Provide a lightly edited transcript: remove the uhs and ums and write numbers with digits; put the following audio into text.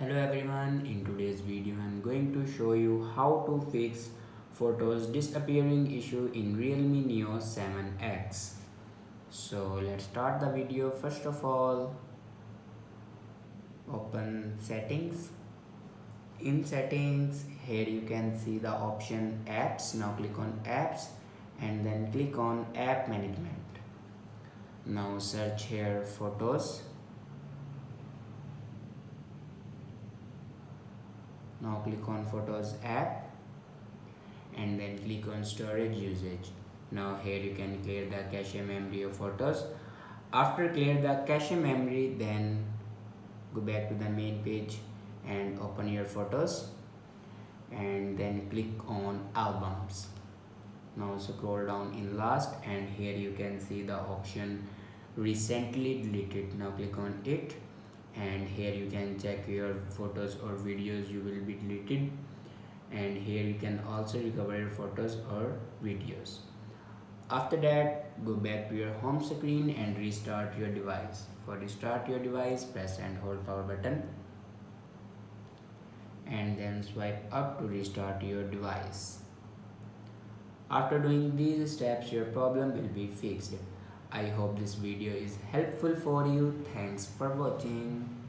Hello everyone, in today's video I'm going to show you how to fix photos disappearing issue in Realme Neo 7X. So let's start the video. First of all, open settings. In settings, here you can see the option apps. Now click on apps and then click on app management. Now search here photos. Now click on photos app and then click on storage usage. Now here you can clear the cache memory of photos. After clear the cache memory, then go back to the main page and open your photos and then click on albums. Now scroll down in last and here you can see the option recently deleted. Now click on it and here you can check your photos or videos you will be deleted, and here you can also recover your photos or videos. After that, go back to your home screen and restart your device. For restart your device, press and hold power button and then swipe up to restart your device. After doing these steps, your problem will be fixed. I hope this video is helpful for you. Thanks for watching.